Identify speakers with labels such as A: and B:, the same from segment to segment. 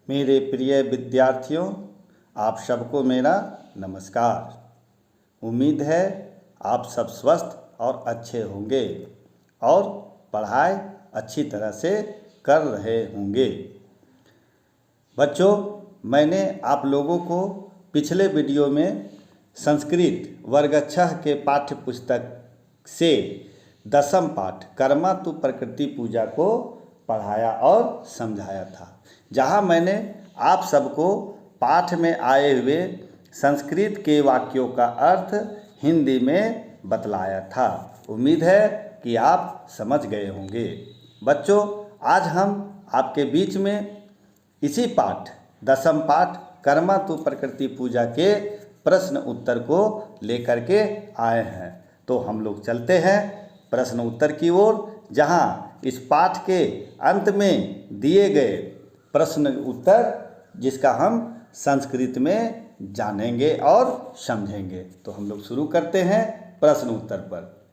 A: मेरे प्रिय विद्यार्थियों, आप सबको मेरा नमस्कार। उम्मीद है आप सब स्वस्थ और अच्छे होंगे और पढ़ाई अच्छी तरह से कर रहे होंगे। बच्चों, मैंने आप लोगों को पिछले वीडियो में संस्कृत वर्ग 6 के पाठ्य पुस्तक से 10वां पाठ कर्मा तु प्रकृति पूजा को पढ़ाया और समझाया था, जहां मैंने आप सबको पाठ में आए हुए संस्कृत के वाक्यों का अर्थ हिंदी में बतलाया था। उम्मीद है कि आप समझ गए होंगे। बच्चों, आज हम आपके बीच में इसी पाठ 10वां पाठ कर्मा तु प्रकृति पूजा के प्रश्न उत्तर को लेकर के आए हैं। तो हम लोग चलते हैं प्रश्न उत्तर की ओर, जहां इस पाठ के अंत में दिए गए प्रश्न उत्तर जिसका हम संस्कृत में जानेंगे और समझेंगे। तो हम लोग शुरू करते हैं प्रश्न उत्तर पर।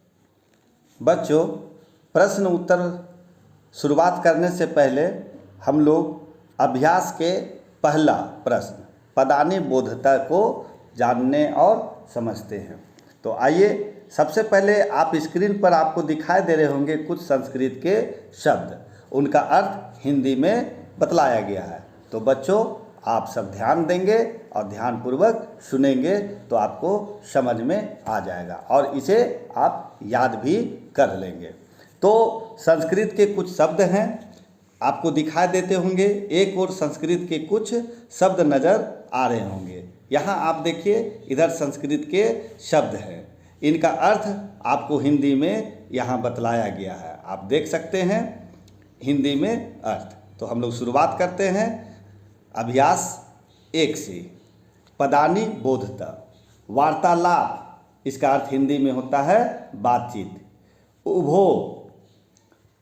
A: बच्चों, प्रश्न उत्तर शुरुआत करने से पहले हम लोग अभ्यास के पहला प्रश्न पदानी बोधता को जानने और समझते हैं। तो आइए, सबसे पहले आप स्क्रीन पर आपको दिखाई दे रहे होंगे कुछ संस्कृत के शब्द, उनका अर्थ हिंदी में बतलाया गया है। तो बच्चों, आप सब ध्यान देंगे और ध्यानपूर्वक सुनेंगे तो आपको समझ में आ जाएगा और इसे आप याद भी कर लेंगे। तो संस्कृत के कुछ शब्द हैं, आपको दिखाई देते होंगे। एक और संस्कृत के कुछ शब्द नज़र आ रहे होंगे। यहाँ आप देखिए, इधर संस्कृत के शब्द हैं, इनका अर्थ आपको हिंदी में यहाँ बतलाया गया है। आप देख सकते हैं हिंदी में अर्थ। तो हम लोग शुरुआत करते हैं अभ्यास 1 से। पदानी बोधता, वार्तालाप, इसका अर्थ हिंदी में होता है बातचीत। उभो,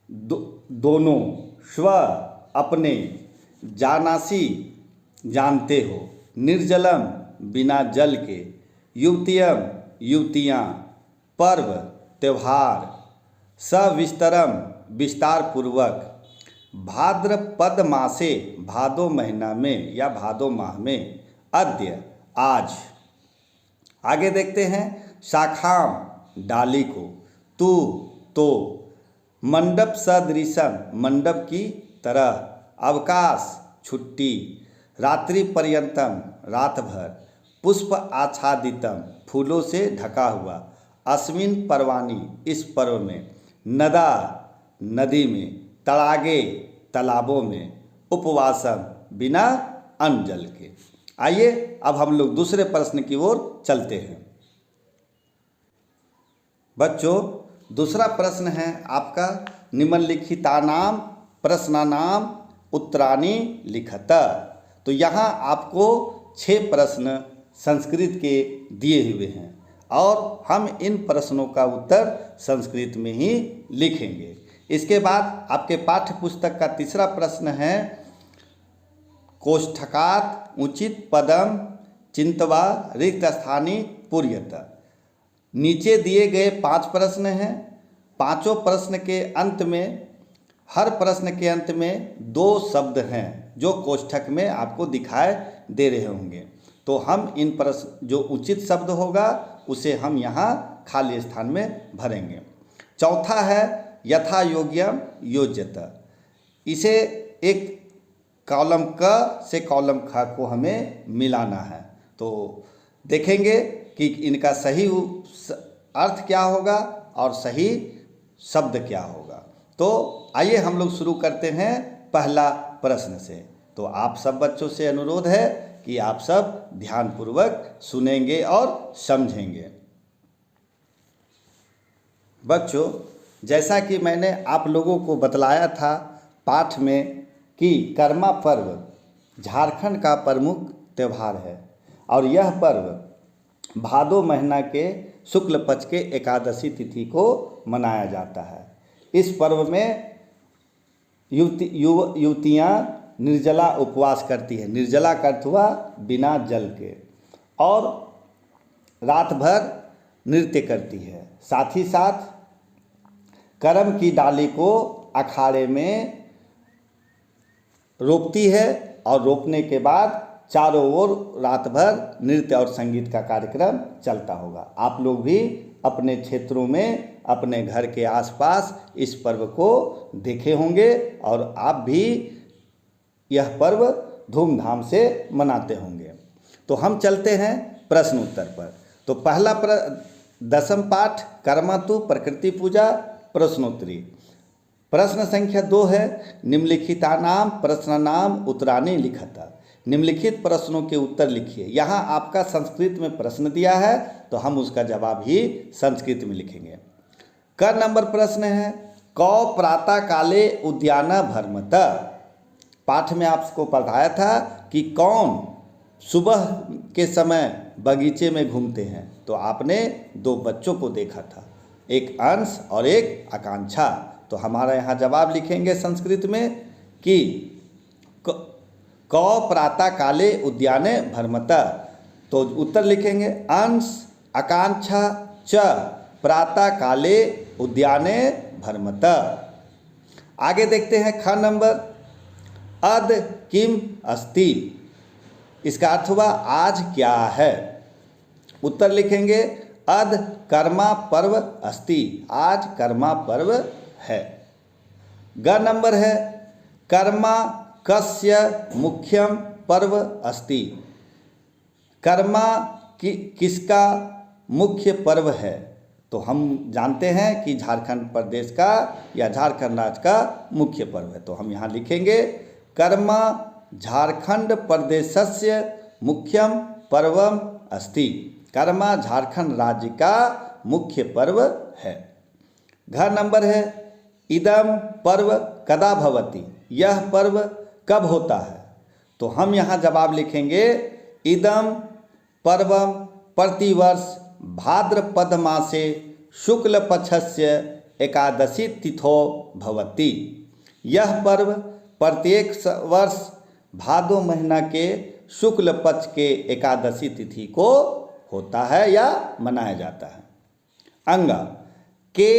A: दोनों। स्व, अपने। जानासी, जानते हो। निर्जलम, बिना जल के। युवतियम, युवतियाँ। पर्व, त्यौहार। सविस्तरम, विस्तार पूर्वक। भाद्रपद मासे, भादो महीना में या भादो माह में। अद्य, आज। आगे देखते हैं शाखाम, डाली को। तू, तो। मंडप सदृशम, मंडप की तरह। अवकाश, छुट्टी। रात्रि पर्यंतम, रात भर। पुष्प आच्छादितम, फूलों से ढका हुआ। अस्मिन पर्वाणि, इस पर्व में। नदा, नदी में। तड़ागे, तालाबों में। उपवासम, बिना अन्न जल के। आइए अब हम लोग दूसरे प्रश्न की ओर चलते हैं। बच्चों, दूसरा प्रश्न है आपका निम्नलिखितानां प्रश्नानां उत्तराणि लिखत। तो यहाँ आपको 6 प्रश्न संस्कृत के दिए हुए हैं और हम इन प्रश्नों का उत्तर संस्कृत में ही लिखेंगे। इसके बाद आपके पाठ्य पुस्तक का तीसरा प्रश्न है कोष्ठकात उचित पदम चिंतवा रिक्त स्थानी पूर्यत। नीचे दिए गए 5 प्रश्न हैं। पांचों प्रश्न के अंत में, हर प्रश्न के अंत में 2 शब्द हैं जो कोष्ठक में आपको दिखाई दे रहे होंगे। तो हम इन प्रश्न, जो उचित शब्द होगा उसे हम यहाँ खाली स्थान में भरेंगे। चौथा है यथा योग्यम योज्यत। इसे एक कॉलम क से कॉलम ख को हमें मिलाना है। तो देखेंगे कि इनका सही अर्थ क्या होगा और सही शब्द क्या होगा। तो आइए हम लोग शुरू करते हैं पहला प्रश्न से। तो आप सब बच्चों से अनुरोध है कि आप सब ध्यानपूर्वक सुनेंगे और समझेंगे। बच्चों, जैसा कि मैंने आप लोगों को बतलाया था पाठ में कि कर्मा पर्व झारखंड का प्रमुख त्यौहार है और यह पर्व भादो महीना के शुक्ल पक्ष के एकादशी तिथि को मनाया जाता है। इस पर्व में युवतियाँ निर्जला उपवास करती है। निर्जला का अर्थ हुआ बिना जल के, और रात भर नृत्य करती है। साथ ही साथ करम की डाली को अखाड़े में रोपती है और रोपने के बाद चारों ओर रात भर नृत्य और संगीत का कार्यक्रम चलता होगा। आप लोग भी अपने क्षेत्रों में, अपने घर के आसपास इस पर्व को देखे होंगे और आप भी यह पर्व धूमधाम से मनाते होंगे। तो हम चलते हैं प्रश्न उत्तर पर। तो पहला दसम पाठ कर्मातु प्रकृति पूजा प्रश्नोत्तरी। प्रश्न संख्या 2 है, निम्नलिखितानाम प्रश्नानाम उत्तराणि लिखत। निम्नलिखित प्रश्नों के उत्तर लिखिए। यहाँ आपका संस्कृत में प्रश्न दिया है तो हम उसका जवाब ही संस्कृत में लिखेंगे। क नंबर प्रश्न है, कौ प्रातः काले उद्यान भ्रमत। पाठ में आपको पढ़ाया था कि कौन सुबह के समय बगीचे में घूमते हैं। तो आपने 2 बच्चों को देखा था, एक अंश और एक आकांक्षा। तो हमारा यहाँ जवाब लिखेंगे संस्कृत में कि कौ प्रातः काले उद्याने भ्रमत। तो उत्तर लिखेंगे अंश आकांक्षा च प्रातः काले उद्याने भ्रमत। आगे देखते हैं ख नंबर, अद किम अस्ति। इसका अर्थ हुआ आज क्या है। उत्तर लिखेंगे अद कर्मा पर्व अस्ति, आज कर्मा पर्व है। ग नंबर है, कर्मा कस्य मुख्यम पर्व अस्ति। कर्मा किसका मुख्य पर्व है। तो हम जानते हैं कि झारखंड प्रदेश का या झारखंड राज्य का मुख्य पर्व है। तो हम यहाँ लिखेंगे कर्मा झारखंड प्रदेशस्य मुख्यम पर्वम अस्ति। कर्मा झारखंड राज्य का मुख्य पर्व है। घ नंबर है, इदम पर्व कदा भवति। यह पर्व कब होता है। तो हम यहाँ जवाब लिखेंगे इदम पर्वम प्रतिवर्ष भाद्रपद मासे शुक्ल पक्षस्य एकादशी तिथो भवति। यह पर्व प्रत्येक वर्ष भादो महीना के शुक्ल पक्ष के एकादशी तिथि को होता है या मनाया जाता है। अंग के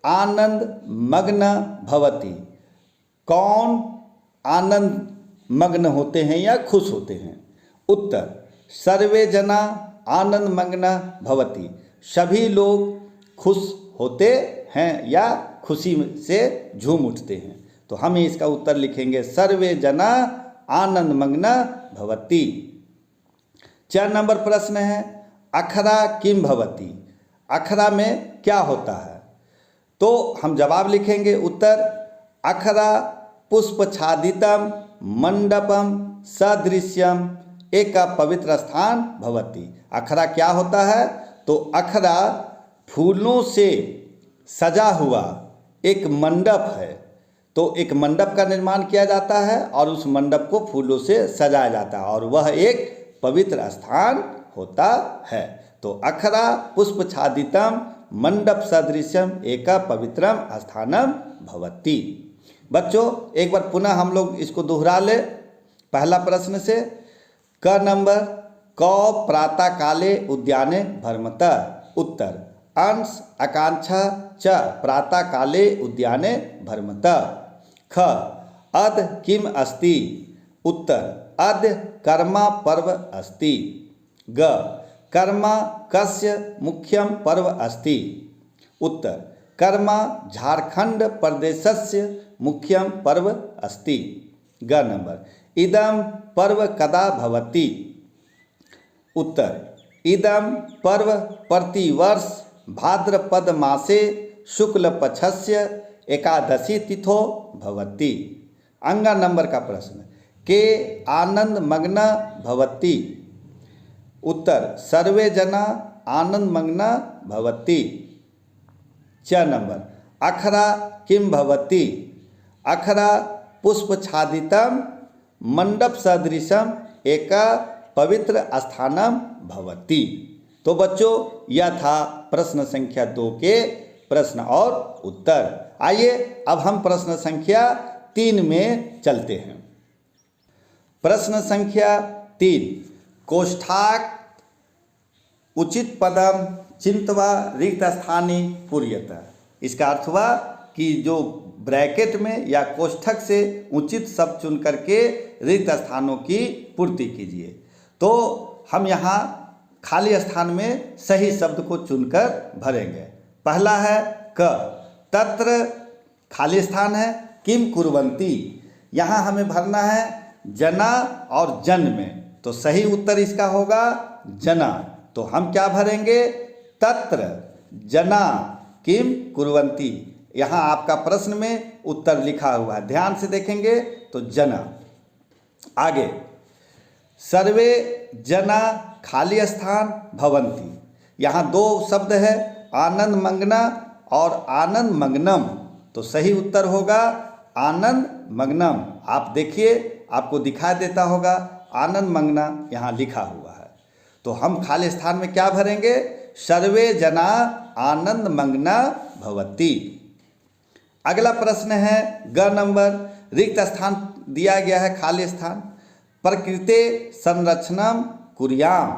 A: आनंद मग्न भवति। कौन आनंद मग्न होते हैं या खुश होते हैं। उत्तर सर्वे जना आनंद मग्न भवति। सभी लोग खुश होते हैं या खुशी से झूम उठते हैं। तो हम इसका उत्तर लिखेंगे सर्वे जना आनंद मग्न भवति। 4 नंबर प्रश्न है, अखरा किम भवति। अखरा में क्या होता है। तो हम जवाब लिखेंगे उत्तर अखरा पुष्पछादितम मंडपम सदृश्यम एक पवित्र स्थान भवति। अखरा क्या होता है। तो अखरा फूलों से सजा हुआ एक मंडप है। तो एक मंडप का निर्माण किया जाता है और उस मंडप को फूलों से सजाया जाता है और वह एक पवित्र स्थान होता है। तो अखरा पुष्पछादितम मंडप सदृश्यम एक पवित्रम स्थानम भवति। बच्चों एक बार पुनः हम लोग इसको दोहरा ले। पहला प्रश्न से, क नंबर, कौ प्रातः काले उद्याने भ्रमत। उत्तर अंश आकांक्षा च प्रातः काले उद्याने भ्रमत। ख अद किम अस्ति। उत्तर अद्य कर्मा पर्व अस्ति। ग कर्मा कस्य मुख्यम पर्व अस्ति। उत्तर कर्मा झारखंड प्रदेशस्य मुख्यम पर्व अस्ति। ग नंबर, इदम पर्व कदा भवति। उत्तर इदम पर्व प्रतिवर्ष भाद्रपद मासे शुक्ल पक्षस्य एकादशी तिथो भवति। अंगा नंबर का प्रश्न, के आनंद मग्न भवति। उत्तर सर्वे जना आनंद मग्न भवति। च नंबर, अखरा किम भवति। अखरा पुष्पछादितम मंडप सदृशम एक पवित्र स्थानम भवति। तो बच्चों यह था प्रश्न संख्या 2 के प्रश्न और उत्तर। आइए अब हम प्रश्न संख्या 3 में चलते हैं। प्रश्न संख्या 3, कोष्ठाक उचित पदम चिंतवा रिक्त स्थानी पूर्यत। इसका अर्थ हुआ कि जो ब्रैकेट में या कोष्ठक से उचित शब्द चुन करके रिक्त स्थानों की पूर्ति कीजिए। तो हम यहाँ खाली स्थान में सही शब्द को चुनकर भरेंगे। पहला है क, तत्र खाली स्थान है, किम कुर्वन्ति, यहाँ हमें भरना है जना और जन में, तो सही उत्तर इसका होगा जना। तो हम क्या भरेंगे, तत्र जना किम कुर्वन्ति। यहाँ आपका प्रश्न में उत्तर लिखा हुआ है, ध्यान से देखेंगे तो जना। आगे, सर्वे जना खाली स्थान भवन्ति, यहाँ दो शब्द है आनंद मंगना और आनंद मग्नम, तो सही उत्तर होगा आनंद मग्नम। आप देखिए, आपको दिखाई देता होगा आनंद मंगना यहाँ लिखा हुआ है। तो हम खाली स्थान में क्या भरेंगे, सर्वे जना आनंद मंगना भवति। अगला प्रश्न है ग नंबर, रिक्त स्थान दिया गया है खाली स्थान, प्रकृते संरक्षणम कुर्याम,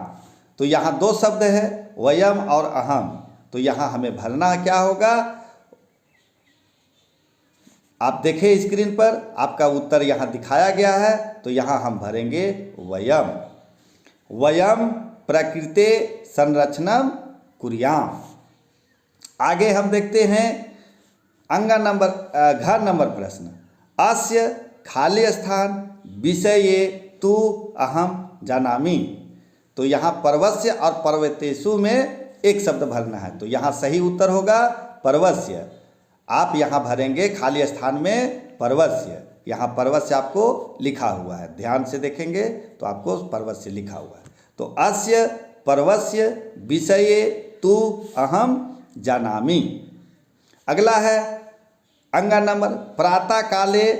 A: तो यहाँ दो शब्द है वयम और अहम, तो यहाँ हमें भरना क्या होगा, आप देखें स्क्रीन पर आपका उत्तर यहाँ दिखाया गया है, तो यहाँ हम भरेंगे वयम, वयम प्रकृते संरक्षणम कुर्याम। आगे हम देखते हैं घ नंबर प्रश्न, अस्य खाली स्थान विषये तु अहम जानामि, तो यहाँ पर्वस्य और पर्वतेषु में एक शब्द भरना है, तो यहाँ सही उत्तर होगा पर्वस्य। आप यहाँ भरेंगे खाली स्थान में पर्वस्य, यहाँ पर्वस्य आपको लिखा हुआ है, ध्यान से देखेंगे तो आपको पर्वस्य लिखा हुआ है। तो अस्य पर्वस्य विषये तु अहम जानामि। अगला है अंगा नंबर, प्रातः काले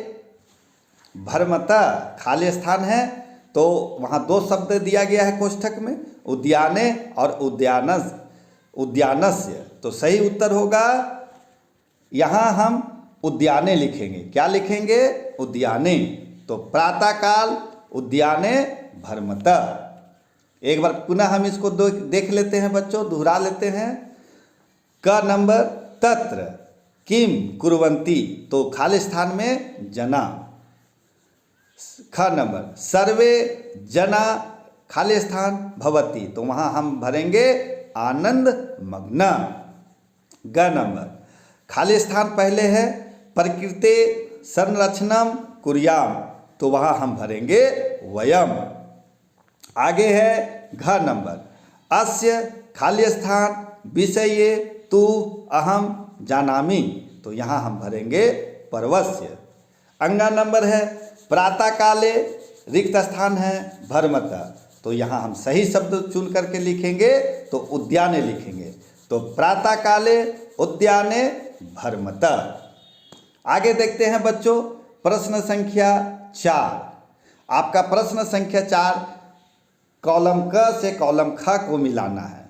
A: भर्मता, खाली स्थान है, तो वहाँ दो शब्द दिया गया है कोष्ठक में, उद्याने और उद्यानस, उद्यानस्य, तो सही उत्तर होगा यहाँ हम उद्याने लिखेंगे। क्या लिखेंगे, उद्याने। तो प्रातःकाल उद्याने भर्मता। एक बार पुनः हम इसको देख लेते हैं बच्चों, दोहरा लेते हैं। क नंबर, तत्र किम कुर्वन्ति, तो खाली स्थान में जना। ख नंबर, सर्वे जना खाली स्थान भवति, तो वहाँ हम भरेंगे आनंद मग्न। ग नंबर, खाली स्थान पहले है प्रकृते संरक्षणम कुर्याम, तो वहाँ हम भरेंगे वयम। आगे है घ नंबर, अस्य खाली स्थान विषये तु अहम जानामि, तो यहाँ हम भरेंगे पर्वस्य। अंगा नंबर है प्रातः काले रिक्त स्थान है भर्मता, तो यहाँ हम सही शब्द चुन करके लिखेंगे तो उद्याने लिखेंगे। तो प्रातः काले उद्याने भर्मता। आगे देखते हैं बच्चों प्रश्न संख्या 4। आपका प्रश्न संख्या 4 कॉलम क से कॉलम ख को मिलाना है।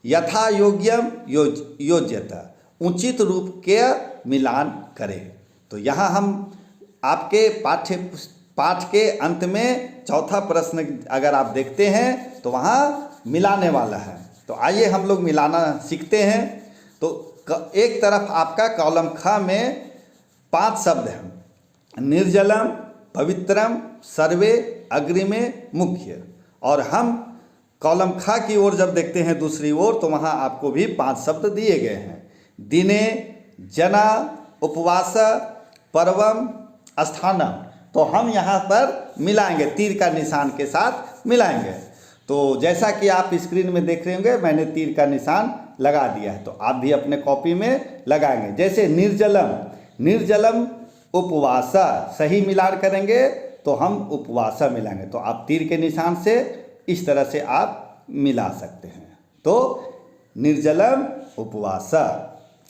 A: यथा योग्यम योज्यता, उचित रूप के मिलान करें। तो यहाँ हम आपके पाठ के अंत में चौथा प्रश्न अगर आप देखते हैं तो वहाँ मिलाने वाला है। तो आइए हम लोग मिलाना सीखते हैं। तो एक तरफ आपका कॉलम ख में 5 शब्द हैं, निर्जलम, पवित्रम, सर्वे, अग्रिमे, मुख्य, और हम कॉलम ख की ओर जब देखते हैं दूसरी ओर तो वहाँ आपको भी 5 शब्द दिए गए हैं, दिने, जना, उपवास, पर्वम, स्थानम। तो हम यहाँ पर मिलाएंगे, तीर का निशान के साथ मिलाएंगे। तो जैसा कि आप स्क्रीन में देख रहे होंगे मैंने तीर का निशान लगा दिया है, तो आप भी अपने कॉपी में लगाएंगे। जैसे निर्जलम, निर्जलम उपवासा, सही मिलान करेंगे तो हम उपवासा मिलाएंगे। तो आप तीर के निशान से इस तरह से आप मिला सकते हैं। तो निर्जलम उपवासा।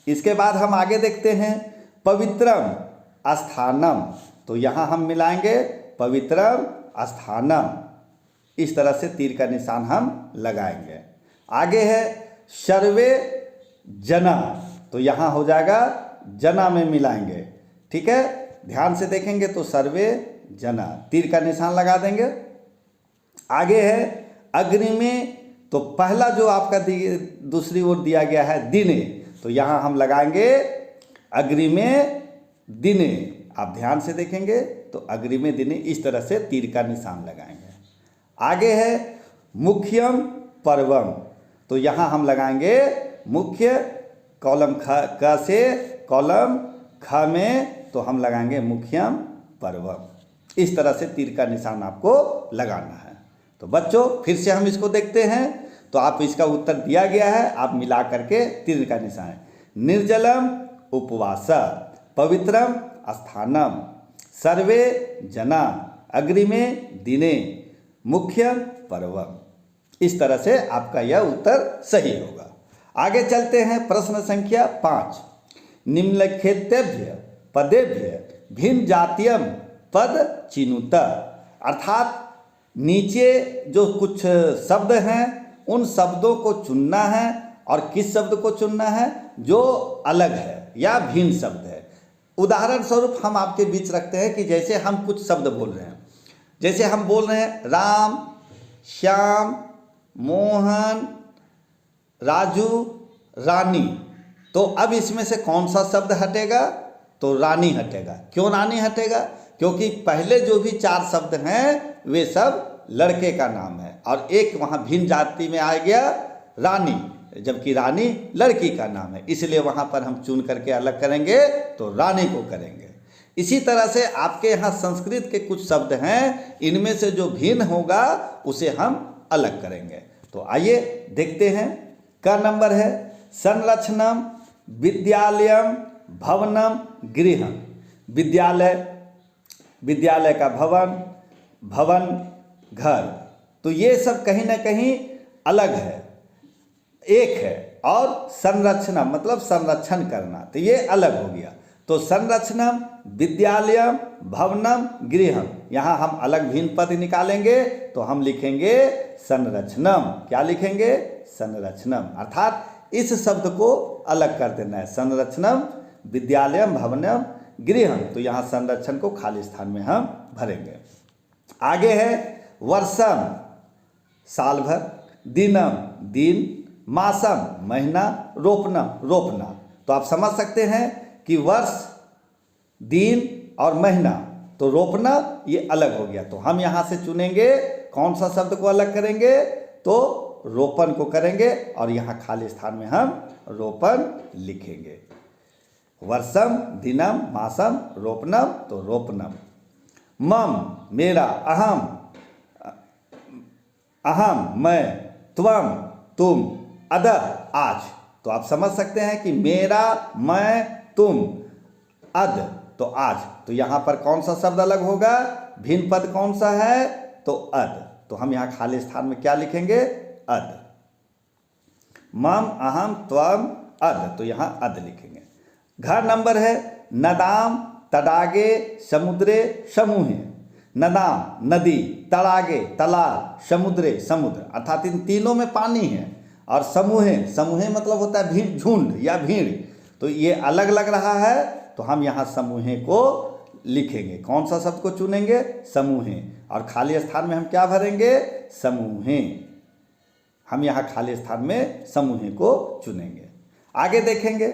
A: इसके बाद हम आगे देखते हैं पवित्रम स्थानम, तो यहाँ हम मिलाएंगे पवित्रम स्थानम, इस तरह से तीर का निशान हम लगाएंगे। आगे है सर्वे जना, तो यहाँ हो जाएगा जना में मिलाएंगे, ठीक है, ध्यान से देखेंगे तो सर्वे जना, तीर का निशान लगा देंगे। आगे है अग्रिमे, तो पहला जो आपका दूसरी ओर दिया गया है दिने, तो यहाँ हम लगाएंगे अग्रिमे दिने। आप ध्यान से देखेंगे तो अग्रिमे दिने इस तरह से तीर का निशान लगाएंगे। आगे है मुख्यम पर्वम, तो यहाँ हम लगाएंगे मुख्य, कॉलम ख से कॉलम ख में तो हम लगाएंगे मुख्यम पर्वम। इस तरह से तीर का निशान आपको लगाना है। तो बच्चों फिर से हम इसको देखते हैं। तो आप इसका उत्तर दिया गया है, आप मिला करके तीर का निशान। निर्जलम उपवास, पवित्रम स्थानम, सर्वे जना अग्रिमे दिने मुख्य पर्वम। इस तरह से आपका यह उत्तर सही होगा। आगे चलते हैं प्रश्न संख्या 5। निम्नलिखितेभ्य पदेभ्य भिन्न जातीयम पद चिनुत, अर्थात नीचे जो कुछ शब्द हैं उन शब्दों को चुनना है। और किस शब्द को चुनना है? जो अलग है या भिन्न शब्द है। उदाहरण स्वरूप हम आपके बीच रखते हैं कि जैसे हम कुछ शब्द बोल रहे हैं, जैसे हम बोल रहे हैं राम, श्याम, मोहन, राजू, रानी, तो अब इसमें से कौन सा शब्द हटेगा? तो रानी हटेगा। क्यों रानी हटेगा? क्योंकि पहले जो भी 4 शब्द हैं वे सब लड़के का नाम है और एक वहाँ भिन्न जाति में आ गया रानी, जबकि रानी लड़की का नाम है, इसलिए वहाँ पर हम चुन करके अलग करेंगे तो रानी को करेंगे। इसी तरह से आपके यहाँ संस्कृत के कुछ शब्द हैं, इनमें से जो भिन्न होगा उसे हम अलग करेंगे। तो आइए देखते हैं। का नंबर है संरक्षणम विद्यालयम भवनम गृहम। विद्यालय, विद्यालय का भवन, भवन घर, तो ये सब कहीं ना कहीं अलग है, एक है। और संरक्षणम मतलब संरक्षण करना, तो ये अलग हो गया। तो संरक्षणम विद्यालयम भवनम गृहम, यहाँ हम अलग भिन्न पद निकालेंगे तो हम लिखेंगे संरक्षणम। क्या लिखेंगे? संरक्षणम, अर्थात इस शब्द को अलग कर देना है। संरक्षणम विद्यालयम भवनम गृहम, तो यहाँ संरक्षण को खाली स्थान में हम भरेंगे। आगे है वर्षम साल भर, दिनम दिन, मासम महीना, रोपनम रोपना। तो आप समझ सकते हैं कि वर्ष, दिन और महीना, तो रोपना ये अलग हो गया। तो हम यहाँ से चुनेंगे कौन सा शब्द को अलग करेंगे? तो रोपन को करेंगे और यहाँ खाली स्थान में हम रोपन लिखेंगे। वर्षम, दिनम, मासम, रोपनम, तो रोपनम। मम मेरा, अहम अहम मैं, त्वम तुम, अदः आज। तो आप समझ सकते हैं कि मेरा, मैं, तुम, अद, तो आज। तो यहाँ पर कौन सा शब्द अलग होगा? भिन्न पद कौन सा है? तो अद। तो हम यहाँ खाली स्थान में क्या लिखेंगे? अद। मम अहम त्वम अद, तो यहाँ अद लिखेंगे। घर नंबर है नदाम तडागे समुद्रे समूहे। नदाम नदी, तड़ागे तालाब, समुद्रे समुद्र, अर्थात इन तीनों में पानी है। और समूहे, समूहे मतलब होता है भीड़, झुंड या भीड़, तो ये अलग लग रहा है तो हम यहाँ समूहे को लिखेंगे। कौन सा शब्द को चुनेंगे? समूहे। और खाली स्थान में हम क्या भरेंगे? समूहे। हम यहाँ खाली स्थान में समूहे को चुनेंगे। आगे देखेंगे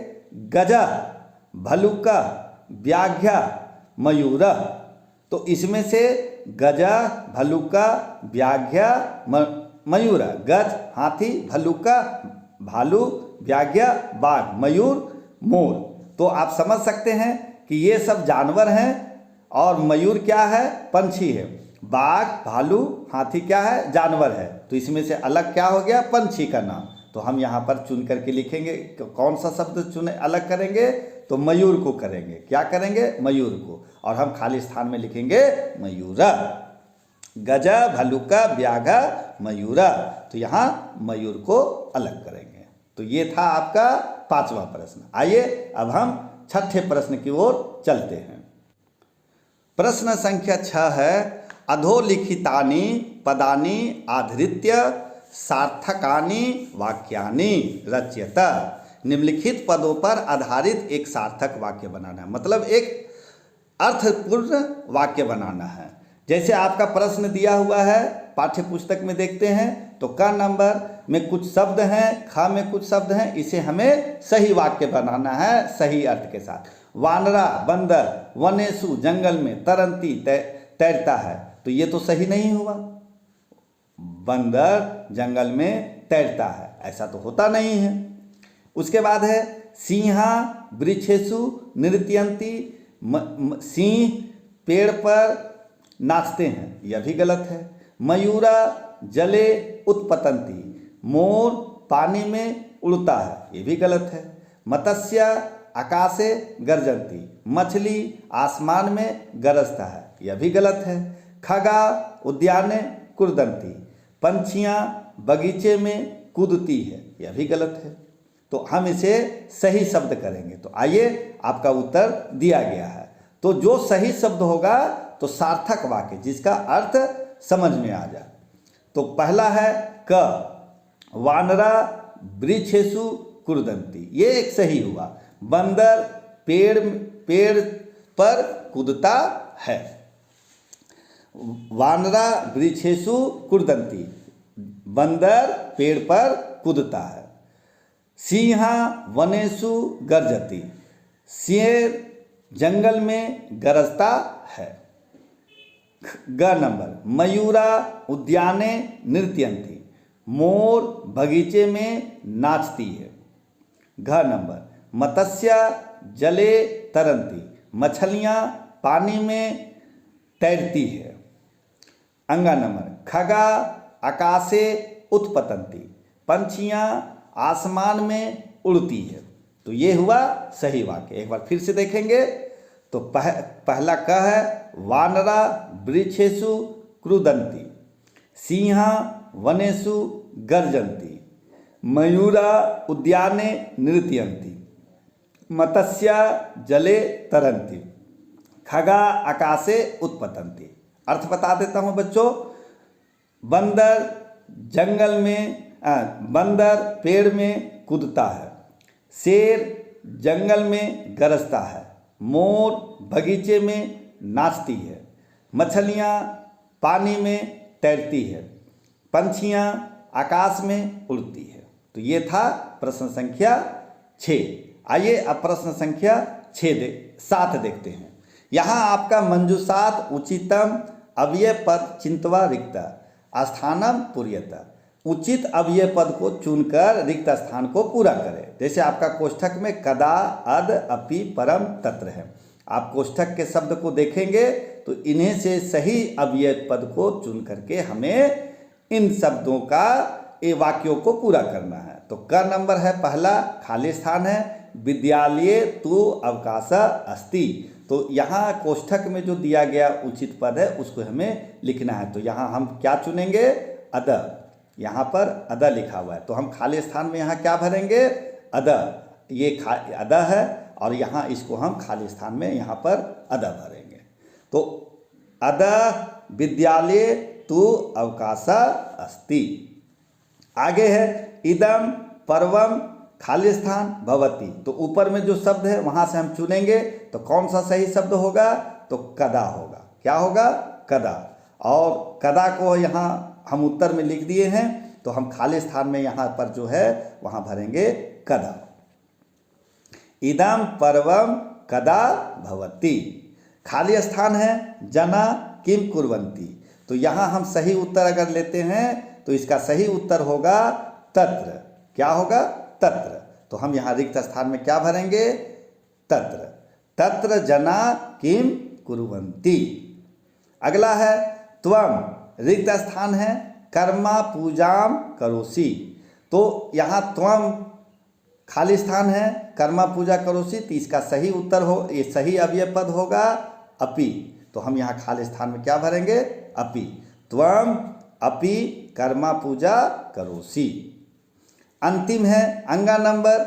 A: गजा, भलुका, व्याघ्या, मयूर। तो इसमें से गजा, भलुका, व्याघ्या, मयूर। गज हाथी, भलुका भालू, व्याघ्या बाघ, मयूर मोर। तो आप समझ सकते हैं कि ये सब जानवर हैं और मयूर क्या है? पंछी है। बाघ, भालू, हाथी क्या है? जानवर है। तो इसमें से अलग क्या हो गया? पंछी का नाम। तो हम यहाँ पर चुन करके लिखेंगे। कौन सा शब्द चुने अलग करेंगे? तो मयूर को करेंगे। क्या करेंगे? मयूर को। और हम खाली स्थान में लिखेंगे मयूरा। गजा, भलुका, व्याघा, मयूरा, तो यहाँ मयूर को अलग करेंगे। तो ये था आपका 5वां प्रश्न। आइए अब हम 6ठे प्रश्न की ओर चलते हैं। प्रश्न संख्या 6 है अधोलिखितानि पदानि आधृत्य सार्थकानि वाक्यानि रच्यत। निम्नलिखित पदों पर आधारित एक सार्थक वाक्य बनाना है, मतलब एक अर्थपूर्ण वाक्य बनाना है। जैसे आपका प्रश्न दिया हुआ है पाठ्य पुस्तक में देखते हैं तो क नंबर में कुछ शब्द हैं, ख में कुछ शब्द हैं, इसे हमें सही वाक्य बनाना है सही अर्थ के साथ। वानरा बंदर वनेषु जंगल में तरंती तैरता है, तो ये तो सही नहीं हुआ। बंदर जंगल में तैरता है, ऐसा तो होता नहीं है। उसके बाद है सिंहा वृक्षेषु नृत्यन्ति, सिंह पेड़ पर नाचते हैं, यह भी गलत है। मयूरा जले उत्पतंती, मोर पानी में उड़ता है, ये भी गलत है। मत्स्य आकाशे गर्जन्ति, मछली आसमान में गरजता है, यह भी गलत है। खगा उद्याने कुर्दन्ति, पंछियाँ बगीचे में कूदती है, यह भी गलत है। तो हम इसे सही शब्द करेंगे। तो आइए, आपका उत्तर दिया गया है। तो जो सही शब्द होगा तो सार्थक वाक्य जिसका अर्थ समझ में आ जाए। तो पहला है क, वानरा वृक्षेषु कुर्दन्ति, ये एक सही हुआ। बंदर पेड़ पर कूदता है। वानरा वृक्षेषु कुर्दन्ति, बंदर पेड़ पर कूदता है। सिंहा वनेषु गर्जति, शेर जंगल में गरजता है। ग नंबर, मयूरा उद्याने नृत्यन्ति, मोर बगीचे में नाचती है। घ नंबर, मत्स्य जले तरंती, मछलियाँ पानी में तैरती है। अंगा नंबर, खगा आकाशे उत्पतंती, पंछियाँ आसमान में उड़ती है। तो ये हुआ सही वाक्य। एक बार फिर से देखेंगे। तो पहला क है वानरा वृक्षेषु क्रुदन्ति, सिंहा वनेषु गर्जन्ति, मयूरा उद्याने नृत्यन्ति, मत्स्य जले तरन्ति, खगा आकाशे उत्पतन्ति। अर्थ बता देता हूँ बच्चों। बंदर जंगल में बंदर पेड़ में कूदता है, शेर जंगल में गरजता है, मोर बगीचे में नाचती है, मछलियाँ पानी में तैरती है, पंछियाँ आकाश में उड़ती है। तो ये था प्रश्न संख्या 6। आइए अब प्रश्न संख्या 7 देखते हैं। यहाँ आपका मंजूषात उचितम अव्यय पद चिंतवा रिक्त स्थानम पूर्यत, उचित अव्यय पद को चुनकर रिक्त स्थान को पूरा करें। जैसे आपका कोष्ठक में कदा अद अपि परम तत्र है। आप कोष्ठक के शब्द को देखेंगे तो इन्हें से सही अव्यय पद को चुन करके हमें इन शब्दों का ये वाक्यों को पूरा करना है। तो क नंबर है पहला, खाली स्थान है, विद्यालये तु अवकाश अस्ति। तो यहाँ कोष्ठक में जो दिया गया उचित पद है उसको हमें लिखना है। तो यहाँ हम क्या चुनेंगे? अद। यहाँ पर अद लिखा हुआ है तो हम खाली स्थान में यहाँ क्या भरेंगे? अद। ये अद है और यहाँ इसको हम खाली स्थान में यहाँ पर अद भरेंगे। तो अद विद्यालये तु अवकाश अस्ति। आगे है इदम पर्वम खाली स्थान भवति। तो ऊपर में जो शब्द है वहाँ से हम चुनेंगे तो कौन सा सही शब्द होगा? तो कदा होगा। क्या होगा? कदा। और कदा को यहाँ हम उत्तर में लिख दिए हैं तो हम खाली स्थान में यहाँ पर जो है वहाँ भरेंगे कदा। इदम पर्वम कदा भवति। खाली स्थान है जना किम कुर्वन्ति। तो यहाँ हम सही उत्तर अगर लेते हैं तो इसका सही उत्तर होगा तत्र। क्या होगा? तत्र। तो हम यहाँ रिक्त स्थान में क्या भरेंगे? तत्र। तत्र जना किम कुर्वन्ति। अगला है त्वम, रिक्त स्थान है कर्मा पूजाम करोसि। तो यहाँ त्वम खाली स्थान है, कर्मा पूजा करोसि, तो इसका सही उत्तर हो, ये सही अव्यय पद होगा अपि। तो हम यहाँ खाली स्थान में क्या भरेंगे? अपि। त्वम अपि कर्मा पूजा करोसि। अंतिम है अंगा नंबर,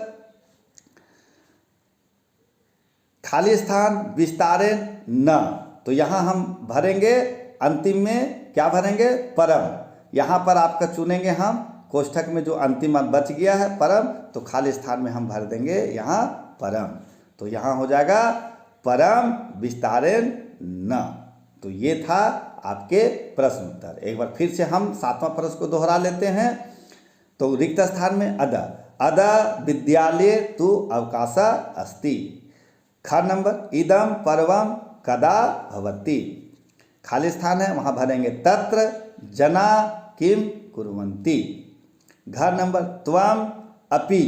A: खाली स्थान विस्तारेण न। तो यहाँ हम भरेंगे अंतिम में क्या भरेंगे? परम। यहाँ पर आपका चुनेंगे हम कोष्ठक में जो अंतिम बच गया है परम, तो खाली स्थान में हम भर देंगे यहाँ परम। तो यहाँ हो जाएगा परम विस्तारेण न। तो ये था आपके प्रश्न उत्तर। एक बार फिर से हम 7वां प्रश्न को दोहरा लेते हैं। तो रिक्त स्थान में अद, अद विद्यालये तु अवकाश अस्ति। ख नंबर इदम पर्वम कदा भवति, खाली स्थान है वहाँ भरेंगे तत्र जना किम कुर्वन्ति। घ नंबर त्वम अपि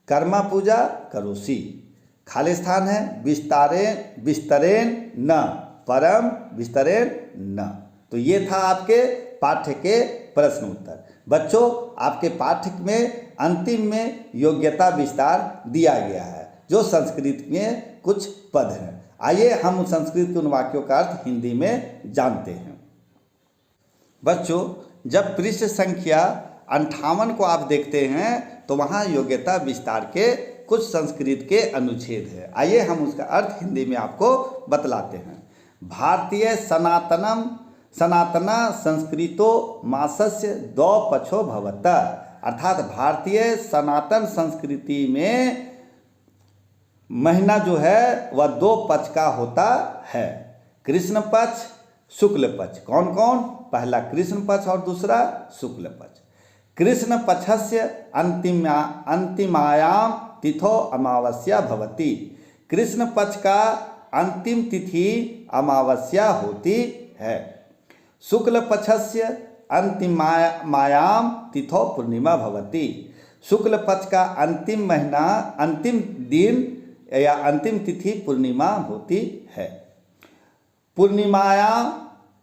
A: कर्मा पूजा करोसि, खाली स्थान है विस्तरेण न परम विस्तरेण न। तो ये था आपके पाठ्य के प्रश्न उत्तर। बच्चों आपके पाठ्य में अंतिम में योग्यता विस्तार दिया गया है जो संस्कृत में कुछ पद हैं। आइए हम संस्कृत के उन वाक्यों का अर्थ हिंदी में जानते हैं। बच्चों जब पृष्ठ संख्या 58 को आप देखते हैं तो वहाँ योग्यता विस्तार के कुछ संस्कृत के अनुच्छेद है। आइए हम उसका अर्थ हिंदी में आपको बतलाते हैं। भारतीय सनातना संस्कृतो मासस्य द्वौ पक्षो भवतः, अर्थात भारतीय सनातन संस्कृति में महीना जो है वह 2 पक्ष का होता है, कृष्ण पक्ष शुक्ल पक्ष। कौन कौन? पहला कृष्ण पक्ष और दूसरा शुक्ल पक्ष। कृष्ण पक्षस्य अंतिमायाम तिथो अमावस्या भवति, कृष्ण पक्ष का अंतिम तिथि अमावस्या होती है। शुक्ल पक्षस्य अंतिमायाम तिथो पूर्णिमा भवति, शुक्ल पक्ष का अंतिम महीना अंतिम दिन या अंतिम तिथि पूर्णिमा होती है। पूर्णिमाया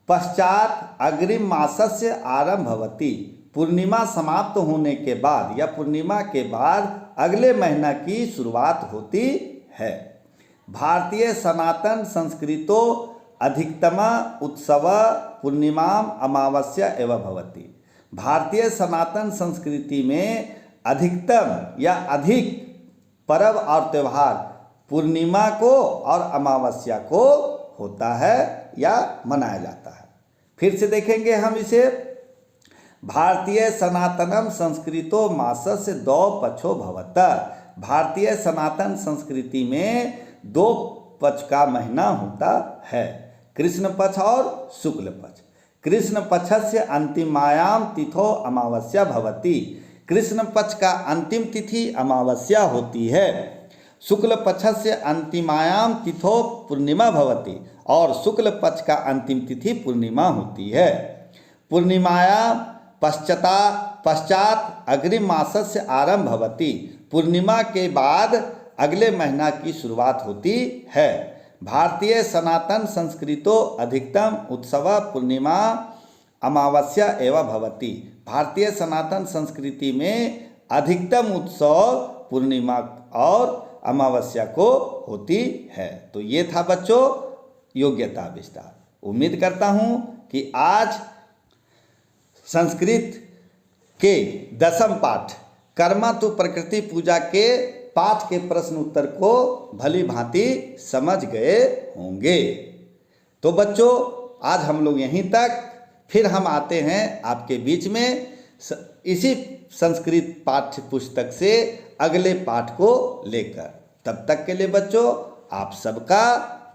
A: पश्चात अग्रिम मासस्य आरंभ भवति, पूर्णिमा समाप्त होने के बाद या पूर्णिमा के बाद अगले महीना की शुरुआत होती है। भारतीय सनातन संस्कृतो अधिकतम उत्सव पूर्णिमा अमावस्या एवं भवति, भारतीय सनातन संस्कृति में अधिकतम या अधिक पर्व और त्यौहार पूर्णिमा को और अमावस्या को होता है या मनाया जाता है। फिर से देखेंगे हम इसे। भारतीय सनातनम संस्कृतो मासस्य द्वौ पक्षो भवतः, भारतीय सनातन संस्कृति में 2 पक्ष का महीना होता है, कृष्ण पक्ष और शुक्ल पक्ष। कृष्ण पक्षस्य अंतिमायाम तिथो अमावस्या भवति, कृष्ण पक्ष का अंतिम तिथि अमावस्या होती है। शुक्ल पक्षस्य अंतिमायाम तिथो पूर्णिमा भवति, और शुक्ल पक्ष का अंतिम तिथि पूर्णिमा होती है। पूर्णिमाया पश्चात अग्रिम मासस्य आरंभ भवति, पूर्णिमा के बाद अगले महीना की शुरुआत होती है। भारतीय सनातन संस्कृतो अधिकतम उत्सव पूर्णिमा अमावस्या एवं भवति, भारतीय सनातन संस्कृति में अधिकतम उत्सव पूर्णिमा और अमावस्या को होती है। तो ये था बच्चों योग्यता विस्तार। उम्मीद करता हूँ कि आज संस्कृत के 10वीं पाठ कर्मा तो प्रकृति पूजा के पाठ के प्रश्न उत्तर को भली भांति समझ गए होंगे। तो बच्चों आज हम लोग यहीं तक, फिर हम आते हैं आपके बीच में इसी संस्कृत पाठ्य पुस्तक से अगले पाठ को लेकर। तब तक के लिए बच्चों आप सबका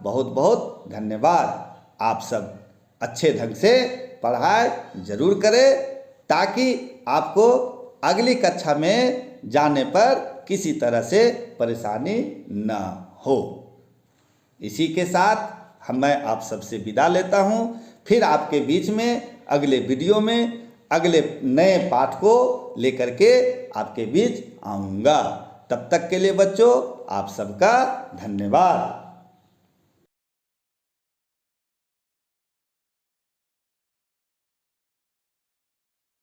A: बहुत बहुत धन्यवाद। आप सब अच्छे ढंग से पढ़ाई जरूर करें ताकि आपको अगली कक्षा में जाने पर किसी तरह से परेशानी न हो। इसी के साथ मैं आप सबसे विदा लेता हूँ। फिर आपके बीच में अगले वीडियो में अगले नए पाठ को लेकर के आपके बीच आऊँगा। तब तक के लिए बच्चों आप सबका धन्यवाद।